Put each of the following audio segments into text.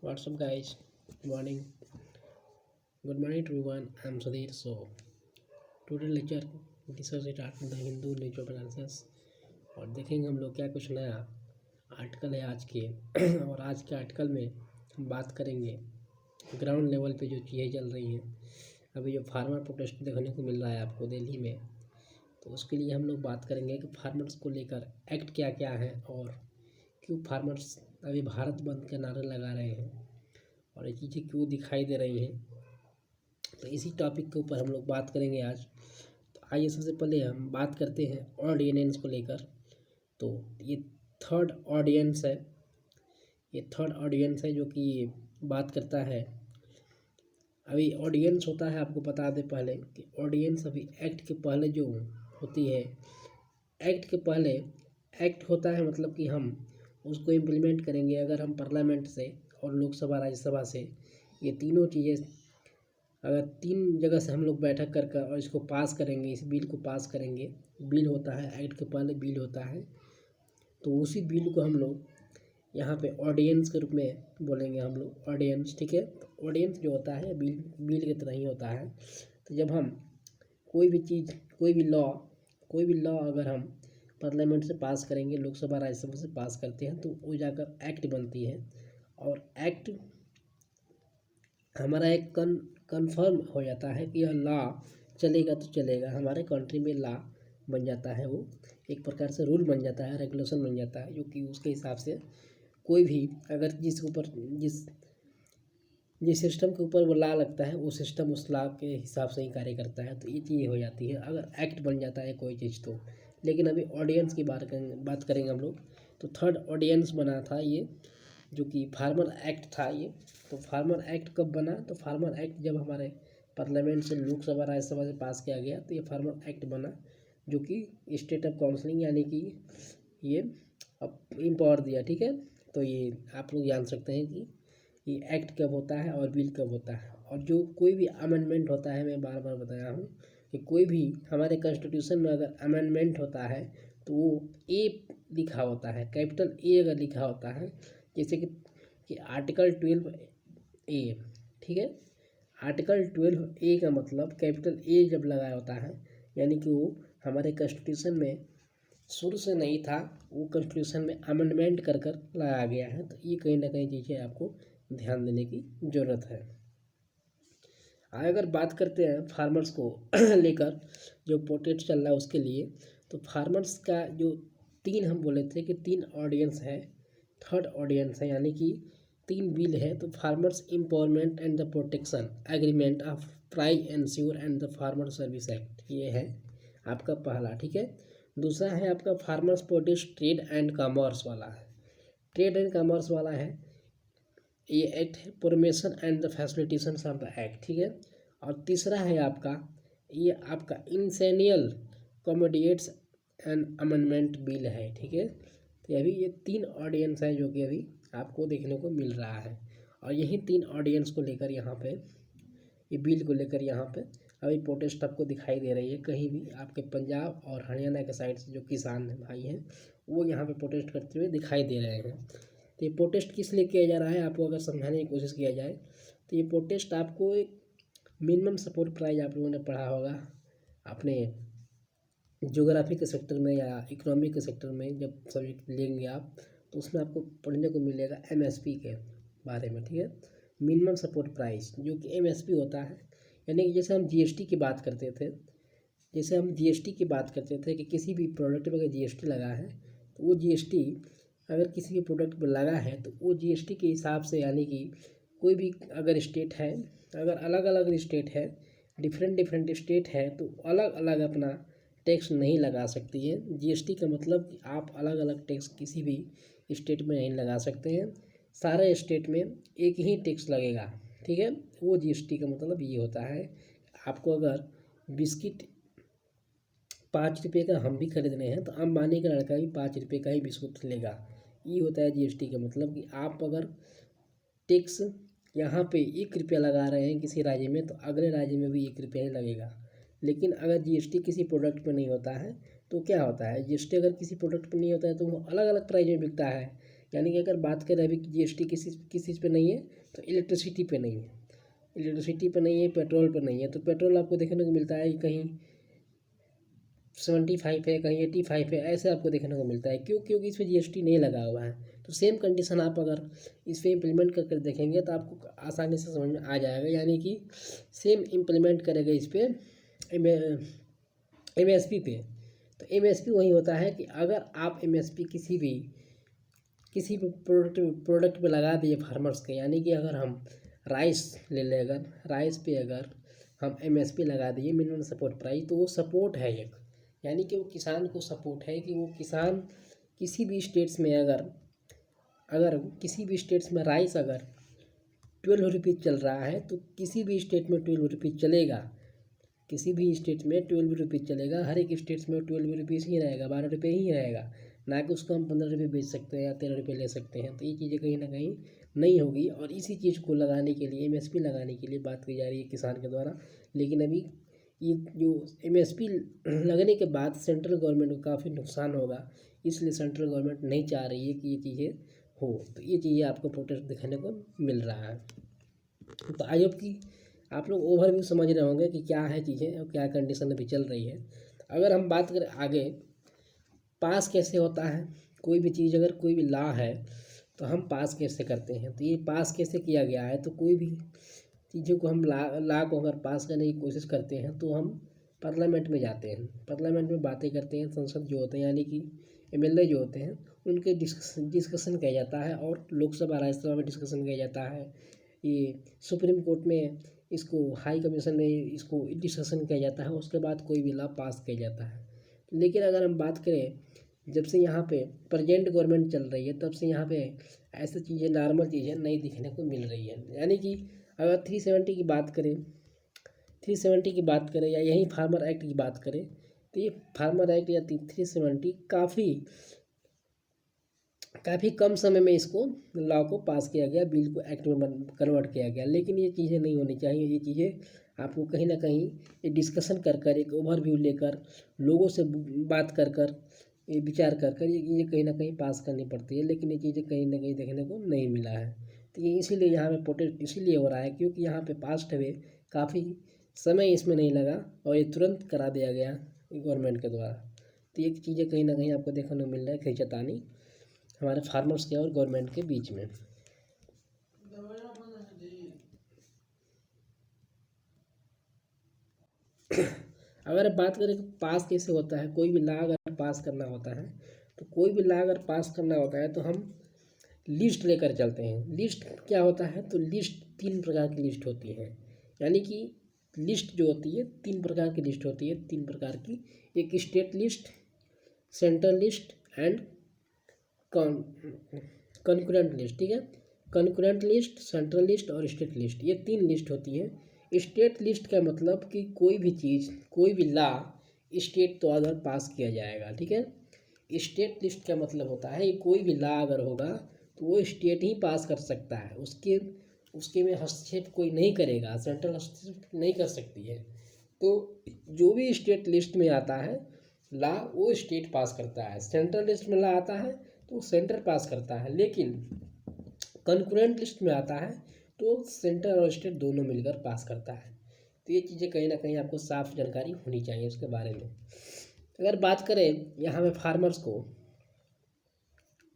What's up, guys? Good morning. Good morning to everyone. I'm Sudhir. So, today lecture this was start with the Hindu lecture analysis और देखेंगे हम लोग क्या कुछ नया article है आज के और आज के आर्टिकल में हम बात करेंगे ग्राउंड लेवल पे जो चीज़ें चल रही हैं। अभी जो फार्मर प्रोटेस्ट देखने को मिल रहा है आपको दिल्ली में, तो उसके लिए हम लोग बात करेंगे कि फार्मर्स को लेकर एक्ट क्या क्या है और क्यों फार्मर्स अभी भारत बंद के नारे लगा रहे हैं और ये चीज़ें क्यों दिखाई दे रही हैं। तो इसी टॉपिक के ऊपर हम लोग बात करेंगे आज। तो आइए सबसे पहले हम बात करते हैं ऑडियंस को लेकर। तो ये थर्ड ऑडियंस है जो कि बात करता है। अभी ऑडियंस होता है, आपको बता दें पहले कि ऑडियंस अभी एक्ट के पहले जो होती है, एक्ट के पहले एक्ट होता है मतलब कि हम उसको इम्प्लीमेंट करेंगे अगर हम पार्लियामेंट से और लोकसभा राज्यसभा से, ये तीनों चीज़ें अगर तीन जगह से हम लोग बैठक कर और इसको पास करेंगे, इस बिल को पास करेंगे। बिल होता है, एक्ट के पहले बिल होता है, तो उसी बिल को हम लोग यहाँ पे ऑडियंस के रूप में बोलेंगे हम लोग, ऑडियंस। ठीक है, तो ऑडियंस जो होता है बिल की तरह ही होता है। तो जब हम कोई भी चीज़, कोई भी लॉ अगर हम पार्लियामेंट से पास करेंगे, लोकसभा राज्यसभा से पास करते हैं, तो वो जाकर एक्ट बनती है और एक्ट हमारा एक कन्फर्म हो जाता है कि यह लॉ चलेगा तो चलेगा, हमारे कंट्री में लॉ बन जाता है। वो एक प्रकार से रूल बन जाता है, रेगुलेशन बन जाता है, जो कि उसके हिसाब से कोई भी अगर जिस सिस्टम के ऊपर वो लॉ लगता है, वो सिस्टम उस लॉ के हिसाब से ही कार्य करता है। तो ये चीज़ हो जाती है अगर एक्ट बन जाता है कोई चीज़ तो। लेकिन अभी ऑडियंस की बात करेंगे हम लोग। तो थर्ड ऑडियंस बना था ये, जो कि फार्मर एक्ट था ये। तो फार्मर एक्ट कब बना? तो फार्मर एक्ट जब हमारे पार्लियामेंट से, लोकसभा राज्यसभा से पास किया गया, तो ये फार्मर एक्ट बना, जो कि स्टेट ऑफ काउंसलिंग यानी कि ये अब इम्पावर दिया। ठीक है, तो ये आप लोग जान सकते हैं कि ये एक्ट कब होता है और बिल कब होता है। और जो कोई भी अमेंडमेंट होता है, मैं बार बार बताया हूँ कि कोई भी हमारे कॉन्स्टिट्यूशन में अगर अमेंडमेंट होता है तो वो ए लिखा होता है, कैपिटल ए अगर लिखा होता है, जैसे कि आर्टिकल 12A। ठीक है, आर्टिकल 12A का मतलब कैपिटल ए जब लगाया होता है, यानी कि वो हमारे कॉन्स्टिट्यूशन में शुरू से नहीं था, वो कॉन्स्टिट्यूशन में अमेंडमेंट कर लगाया गया है। तो ये कहीं ना कहीं चीज़ें आपको ध्यान देने की ज़रूरत है। अगर बात करते हैं फार्मर्स को लेकर जो प्रोटेस्ट चल रहा है उसके लिए, तो फार्मर्स का जो तीन हम बोले थे कि तीन ऑडियंस है, थर्ड ऑडियंस है, यानी कि तीन बिल है। तो farmers empowerment and the protection agreement of price ensure and the farmer service act, ये है आपका पहला। ठीक है, दूसरा है आपका farmers protest trade and commerce वाला है, ट्रेड एंड कॉमर्स वाला है ये एक्ट है, promotion and the facilitation of the act. ठीक है, और तीसरा है आपका ये आपका इंसेनियल कॉमोडिएट्स एंड अमेंडमेंट बिल है। ठीक है, तो अभी ये तीन ऑडियंस है जो कि अभी आपको देखने को मिल रहा है, और यही तीन ऑडियंस को लेकर यहाँ पे, ये बिल को लेकर यहाँ पे अभी प्रोटेस्ट आपको दिखाई दे रही है। कहीं भी आपके पंजाब और हरियाणा के साइड से जो किसान भाई हैं, वो यहाँ पे प्रोटेस्ट करते हुए दिखाई दे रहे हैं। तो ये प्रोटेस्ट किस लिए किया जा रहा है, आपको अगर समझाने की कोशिश किया जाए, तो ये प्रोटेस्ट आपको एक मिनिमम सपोर्ट प्राइस आप लोगों ने पढ़ा होगा अपने ज्योग्राफी के सेक्टर में या इकोनॉमी के सेक्टर में, जब सब्जेक्ट लेंगे आप, तो उसमें आपको पढ़ने को मिलेगा एमएसपी के बारे में। ठीक है, मिनिमम सपोर्ट प्राइस, जो कि एमएसपी होता है, यानी कि जैसे हम जीएसटी की बात करते थे, कि किसी भी प्रोडक्ट पर अगर जीएसटी लगा है, तो वो जीएसटी अगर किसी भी प्रोडक्ट पर लगा है तो वो जीएसटी के हिसाब से, यानी कि कोई भी अगर स्टेट है, अगर अलग अलग स्टेट है, डिफरेंट स्टेट है, तो अलग अलग अपना टैक्स नहीं लगा सकती है। जीएसटी का मतलब कि आप अलग अलग टैक्स किसी भी स्टेट में नहीं लगा सकते हैं, सारे स्टेट में एक ही टैक्स लगेगा। ठीक है, वो जीएसटी का मतलब ये होता है। आपको अगर बिस्किट 5 रुपये का हम भी खरीदने हैं, तो अंबानी का लड़का भी 5 रुपये का ही बिस्कुट लेगा। ये होता है जीएसटी का मतलब कि आप अगर टैक्स यहाँ पे 1 रुपया लगा रहे हैं किसी राज्य में, तो अगले राज्य में भी 1 रुपया ही लगेगा। लेकिन अगर जीएसटी किसी प्रोडक्ट पर नहीं होता है, तो क्या होता है, जीएसटी अगर किसी प्रोडक्ट पर नहीं होता है तो वो अलग अलग प्राइस में बिकता है। यानी कि अगर बात करें अभी जीएसटी किस चीज़ पे नहीं है, तो इलेक्ट्रिसिटी पे नहीं है, इलेक्ट्रिसिटी पे नहीं है, पेट्रोल पे नहीं है। तो पेट्रोल आपको देखने को मिलता है कि कहीं 75 है, कहीं 85 है, ऐसे आपको देखने को मिलता है। क्योंकि इस पर जीएसटी नहीं लगा हुआ है। तो सेम कंडीशन आप अगर इस पर इम्प्लीमेंट करके देखेंगे तो आपको आसानी से समझ में आ जाएगा। यानी कि सेम इम्प्लीमेंट करेगा इस पर एमएसपी पे। तो एमएसपी वही होता है कि अगर आप एमएसपी किसी भी प्रोडक्ट पे लगा दिए फार्मर्स के, यानी कि अगर हम राइस ले लें, अगर राइस पे अगर हम एमएसपी लगा दिए, मिनिमम सपोर्ट प्राइस, तो वो सपोर्ट है एक, यानी कि वो किसान को सपोर्ट है कि वो किसान किसी भी स्टेट्स में अगर किसी भी स्टेट्स में राइस अगर 12 रुपीज़ चल रहा है तो किसी भी स्टेट में 12 रुपीज़ चलेगा, किसी भी स्टेट में 12 रुपीज़ चलेगा। हर एक स्टेट्स में 12 रुपीज़ ही रहेगा, 12 रुपये ही रहेगा, ना कि उसको हम 15 रुपये बेच सकते हैं या 13 रुपये ले सकते हैं। तो ये चीज़ें कहीं ना कहीं नहीं होगी। और इसी चीज़ को लगाने के लिए, एमएसपी लगाने के लिए बात की जा रही है किसान के द्वारा। लेकिन अभी ये जो एमएसपी लगने के बाद सेंट्रल गवर्नमेंट को काफ़ी नुकसान होगा, इसलिए सेंट्रल गवर्नमेंट नहीं चाह रही है कि ये चीज़ें हो। तो ये चीज़ें आपको प्रोटेस्ट दिखाने को मिल रहा है। तो आई होप कि आप लोग ओवरव्यू समझ रहे होंगे कि क्या है चीज़ें और क्या कंडीशन अभी चल रही है। अगर हम बात करें आगे पास कैसे होता है, कोई भी चीज़ अगर कोई भी लॉ है तो हम पास कैसे करते हैं। तो ये पास कैसे किया गया है, तो कोई भी चीज़ों को हम लॉ को अगर पास करने की कोशिश करते हैं तो हम पार्लियामेंट में जाते हैं, पार्लियामेंट में बातें करते हैं। संसद जो होते हैं यानी कि एमएलए जो होते हैं उनके डिस्कशन किया जाता है, और लोकसभा राज्यसभा में डिस्कशन किया जाता है। ये सुप्रीम कोर्ट में इसको हाई कमीशन में इसको डिस्कशन किया जाता है, उसके बाद कोई भी लॉ पास किया जाता है। लेकिन अगर हम बात करें जब से यहाँ पे प्रेजेंट गवर्नमेंट चल रही है तब से यहाँ पे ऐसी चीज़ें, नॉर्मल चीज़ें नहीं दिखने को मिल रही है। यानी कि अगर 370 की बात करें, 370 की बात करें या यही फार्मर एक्ट की बात करें, तो ये फार्मर एक्ट या 370 काफ़ी कम समय में इसको लॉ को पास किया गया, बिल को एक्ट में कन्वर्ट किया गया। लेकिन ये चीज़ें नहीं होनी चाहिए। ये चीज़ें आपको कहीं ना कहीं ये डिस्कशन कर एक ओवरव्यू लेकर, लोगों से बात कर ये विचार कर ये चीज़ें कहीं ना कहीं पास करनी पड़ती है। लेकिन ये चीज़ें कहीं ना कहीं देखने को नहीं मिला है। तो ये इसीलिए यहाँ पे प्रोटेस्ट इसीलिए हो रहा है क्योंकि यहाँ पे पास्ट हुए काफ़ी समय इसमें नहीं लगा और ये तुरंत करा दिया गया गवर्नमेंट के द्वारा। तो ये चीज़ें कहीं ना कहीं आपको देखने को मिल रहा है खींचतानी हमारे फार्मर्स के और गवर्नमेंट के बीच में। अगर बात करें कि पास कैसे होता है, कोई भी लॉ अगर पास करना होता है तो कोई भी लॉ अगर पास करना होता है तो हम लिस्ट लेकर चलते हैं। लिस्ट क्या होता है, तो लिस्ट 3 प्रकार की लिस्ट होती है। यानी कि लिस्ट जो होती है 3 प्रकार की लिस्ट होती है, 3 प्रकार की। एक state list, central list and concurrent list. ठीक है, कॉन्करेंट लिस्ट, सेंट्रल लिस्ट और स्टेट लिस्ट, ये 3 लिस्ट होती है। स्टेट लिस्ट का मतलब कि कोई भी चीज़, कोई भी लॉ स्टेट तो अगर पास किया जाएगा। ठीक है, स्टेट लिस्ट का मतलब होता है कि कोई भी लॉ अगर होगा तो वो स्टेट ही पास कर सकता है, उसके में हस्तक्षेप कोई नहीं करेगा, सेंट्रल हस्तक्षेप नहीं कर सकती है। तो जो भी स्टेट लिस्ट में आता है लॉ वो स्टेट पास करता है, सेंट्रल लिस्ट में लॉ आता है तो सेंटर पास करता है। लेकिन कंकरेंट लिस्ट में आता है तो सेंटर और स्टेट दोनों मिलकर पास करता है। तो ये चीज़ें कहीं ना कहीं आपको साफ जानकारी होनी चाहिए उसके बारे में। अगर बात करें यहाँ पे फार्मर्स को,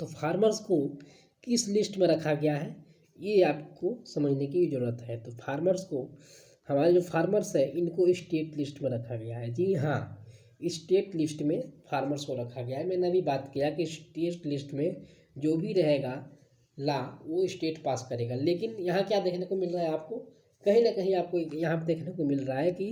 तो फार्मर्स को किस लिस्ट में रखा गया है ये आपको समझने की ज़रूरत है। तो फार्मर्स को, हमारे जो फार्मर्स है इनको स्टेट लिस्ट में रखा गया है। जी हाँ, स्टेट लिस्ट में फार्मर्स को रखा गया है। मैंने अभी बात किया कि स्टेट लिस्ट में जो भी रहेगा ला वो स्टेट पास करेगा। लेकिन यहाँ क्या देखने को मिल रहा है आपको, कहीं ना कहीं आपको यहाँ पे देखने को मिल रहा है कि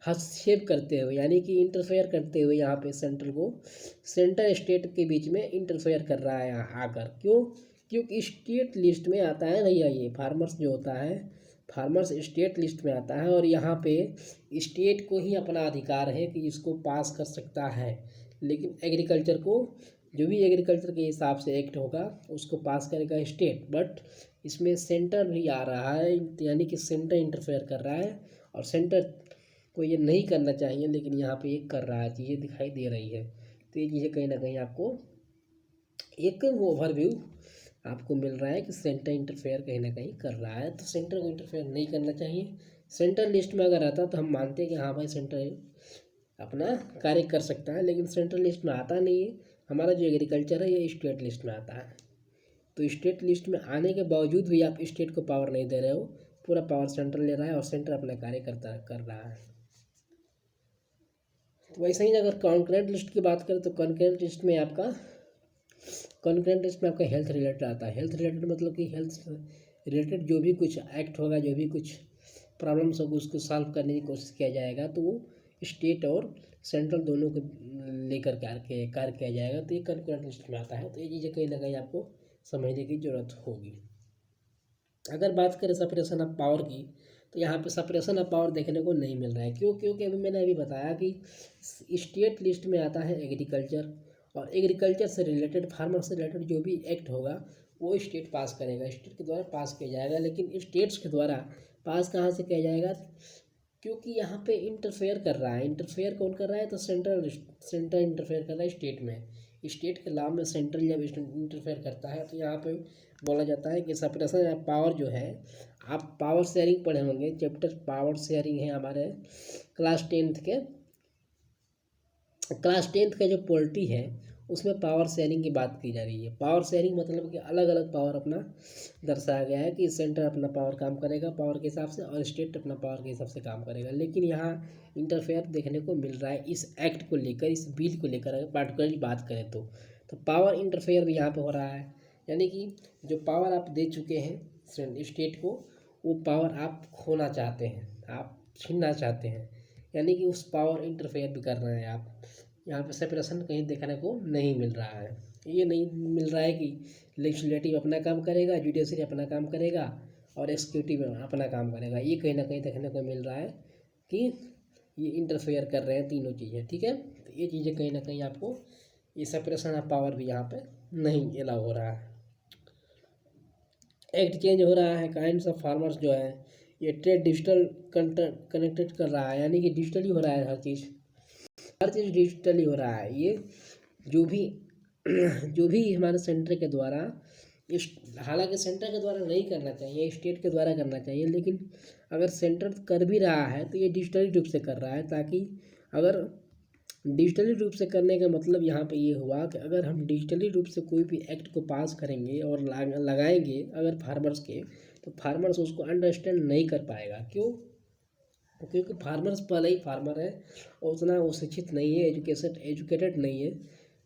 हस्तक्षेप करते हुए, यानी कि इंटरफेयर करते हुए यहाँ पे सेंटर स्टेट के बीच में इंटरफेयर कर रहा है यहाँ आकर। क्यों? क्योंकि स्टेट लिस्ट में आता है भैया, ये फार्मर्स जो होता है, फार्मर्स स्टेट लिस्ट में आता है और यहाँ पे स्टेट को ही अपना अधिकार है कि इसको पास कर सकता है। लेकिन एग्रीकल्चर को, जो भी एग्रीकल्चर के हिसाब से एक्ट होगा उसको पास करेगा स्टेट। बट इसमें सेंटर भी आ रहा है, यानी कि सेंटर इंटरफेयर कर रहा है और सेंटर को ये नहीं करना चाहिए, लेकिन यहाँ पे ये कर रहा है, चीज़ें दिखाई दे रही है। तो ये चीज़ें कहीं ना कहीं आपको एक ओवरव्यू आपको मिल रहा है कि सेंटर इंटरफेयर कहीं ना कहीं कर रहा है, तो सेंटर को इंटरफेयर नहीं करना चाहिए। सेंटर लिस्ट में अगर आता तो हम मानते हैं कि हाँ भाई सेंटर अपना कार्य कर सकता है, लेकिन सेंट्रल लिस्ट में आता नहीं है। हमारा जो एग्रीकल्चर है ये स्टेट लिस्ट में आता है, तो स्टेट लिस्ट में आने के बावजूद भी आप स्टेट को पावर नहीं दे रहे हो, पूरा पावर सेंटर ले रहा है और सेंटर अपना कार्य कर रहा है। तो वैसे ही अगर कॉन्करेंट लिस्ट की बात करें तो कॉन्करेंट लिस्ट में आपका हेल्थ रिलेटेड आता है। हेल्थ रिलेटेड मतलब कि हेल्थ रिलेटेड जो भी कुछ एक्ट होगा, जो भी कुछ प्रॉब्लम्स होगा, उसको सॉल्व करने की कोशिश किया जाएगा, तो वो स्टेट और सेंट्रल दोनों को लेकर कार्य किया जाएगा, तो ये कॉन्करेंट लिस्ट में आता है। तो ये चीज़ें कहीं ना कहीं आपको समझने की ज़रूरत होगी। अगर बात करें सेपरेशन ऑफ पावर की, तो यहाँ पे सेपरेशन ऑफ पावर देखने को नहीं मिल रहा है। क्यों? क्योंकि मैंने अभी बताया कि स्टेट लिस्ट में आता है एग्रीकल्चर, और एग्रीकल्चर से रिलेटेड, फार्मर से रिलेटेड जो भी एक्ट होगा वो स्टेट पास करेगा, स्टेट के द्वारा पास किया जाएगा। लेकिन स्टेट्स के द्वारा पास कहाँ से किया जाएगा? क्योंकि यहाँ पे इंटरफेयर कर रहा है। इंटरफेयर कौन कर रहा है? तो सेंटर इंटरफेयर कर रहा है स्टेट में। स्टेट के लॉ में सेंट्रल जब इंटरफेयर करता है तो यहाँ पे बोला जाता है कि सेपरेशन ऑफ पावर जो है, आप पावर शेयरिंग पढ़े होंगे, चैप्टर पावर शेयरिंग है हमारे क्लास टेंथ का जो पॉलिटी है उसमें पावर शेयरिंग की बात की जा रही है। पावर शेयरिंग मतलब कि अलग अलग पावर अपना दर्शाया गया है कि सेंटर अपना पावर काम करेगा पावर के हिसाब से, और स्टेट अपना पावर के हिसाब से काम करेगा। लेकिन यहाँ इंटरफेयर देखने को मिल रहा है इस एक्ट को लेकर, इस बिल को लेकर अगर पार्टिकुलरली बात करें तो पावर इंटरफेयर भी यहाँ पे हो रहा है। यानी कि जो पावर आप दे चुके हैं स्टेट को, वो पावर आप खोना चाहते हैं, आप छीनना चाहते हैं, यानी कि उस पावर इंटरफेयर भी कर रहे हैं आप। यहाँ पे सेपरेशन कहीं देखने को नहीं मिल रहा है। ये नहीं मिल रहा है कि लेजिस्लेटिव अपना काम करेगा, जुडिशरी अपना काम करेगा और एक्सिक्यूटिव अपना काम करेगा। ये कहीं ना कहीं देखने को मिल रहा है कि ये इंटरफेयर कर रहे हैं तीनों चीज़ें। ठीक है, तो ये चीज़ें कहीं ना कहीं आपको, ये सेपरेशन ऑफ पावर भी यहाँ पे नहीं अलाउ हो रहा है। एक्ट चेंज हो रहा है, काइंड्स ऑफ फार्मर्स जो है ये ट्रेड डिजिटल कनेक्टेड कर रहा है, यानी कि डिजिटली हो रहा है हर चीज़ डिजिटली हो रहा है। ये जो भी हमारे सेंटर के द्वारा, इस हालांकि सेंटर के द्वारा नहीं करना चाहिए, स्टेट के द्वारा करना चाहिए, लेकिन अगर सेंटर कर भी रहा है तो ये डिजिटली रूप से कर रहा है, ताकि अगर डिजिटली रूप से करने का मतलब यहाँ पे ये हुआ कि अगर हम डिजिटली रूप से कोई भी एक्ट को पास करेंगे और लगाएंगे अगर फार्मर्स के, तो फार्मर्स उसको अंडरस्टैंड नहीं कर पाएगा। क्यों? क्योंकि फार्मर्स पहले ही फार्मर है और उतना वो शिक्षित नहीं है, एजुकेटेड नहीं है,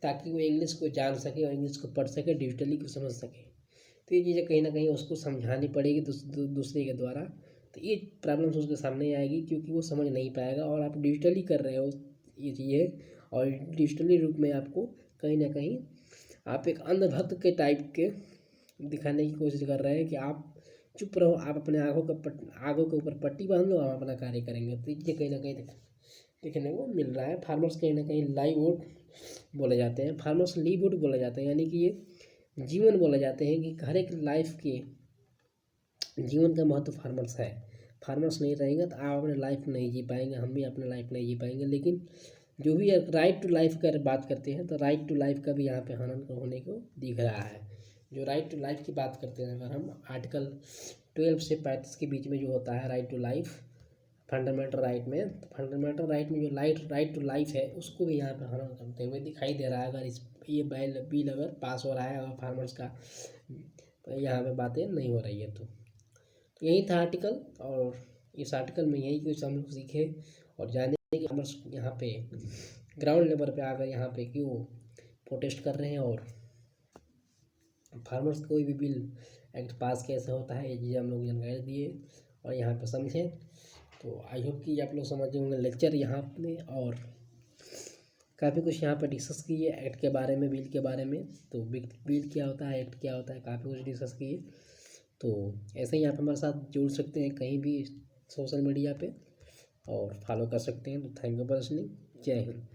ताकि वो इंग्लिश को जान सके और इंग्लिश को पढ़ सके, डिजिटली को समझ सके। तो ये चीज़ें कहीं ना कहीं उसको समझानी पड़ेगी दूसरे के द्वारा, तो ये प्रॉब्लम्स उसके सामने आएगी, क्योंकि वो समझ नहीं पाएगा। और आप डिजिटली कर रहे हो ये चीज़ें, और डिजिटली रूप में आपको कहीं ना कहीं आप एक अंधभक्त के टाइप के दिखाने की कोशिश कर रहे हैं कि आप चुप रहो, आप अपने आँखों के ऊपर पट्टी बांध लो, आप अपना कार्य करेंगे। तो ये कहीं ना कहीं देखने को मिल रहा है। फार्मर्स कहीं ना कहीं लाइवहुड बोले जाते हैं, फार्मर्स लीवहुड बोले जाते हैं, यानी कि ये जीवन बोले जाते हैं कि हर एक लाइफ के जीवन का महत्व फार्मर्स है। फार्मर्स नहीं रहेंगे तो आप अपने लाइफ नहीं जी पाएंगे, हम भी अपने लाइफ नहीं जी पाएंगे। लेकिन जो भी राइट टू लाइफ का बात करते हैं तो राइट टू लाइफ का भी यहाँ पे हनन होने को दिख रहा है। जो राइट टू लाइफ की बात करते हैं, अगर हम आर्टिकल 12 से 35 के बीच में जो होता है right to life, fundamental right में, तो फंडामेंटल राइट में जो राइट टू लाइफ है उसको भी यहाँ पे हनन करते हुए दिखाई दे रहा है। अगर ये बिल अगर पास हो रहा है, अगर फार्मर्स का यहाँ पे बातें नहीं हो रही है तो यही था आर्टिकल। और इस आर्टिकल में यही कुछ हम लोग सीखे और जाने कि फार्मर्स यहाँ पे ग्राउंड लेवल पे आकर यहाँ पे क्यों प्रोटेस्ट कर रहे हैं, और फार्मर्स कोई भी बिल एक्ट पास कैसे होता है, ये चीज़ें हम लोग जानकारी दिए और यहाँ पे समझे। तो आई होप कि आप लोग समझ होंगे लेक्चर यहाँ पे, और काफ़ी कुछ यहाँ पे डिस्कस किए एक्ट के बारे में, बिल के बारे में। तो बिल क्या होता है, एक्ट क्या होता है, काफ़ी कुछ डिस्कस किए। तो ऐसे ही आप हमारे साथ जुड़ सकते हैं कहीं भी सोशल मीडिया पे और फॉलो कर सकते हैं। तो थैंक यू फॉर लिसनिंग। जय हिंद।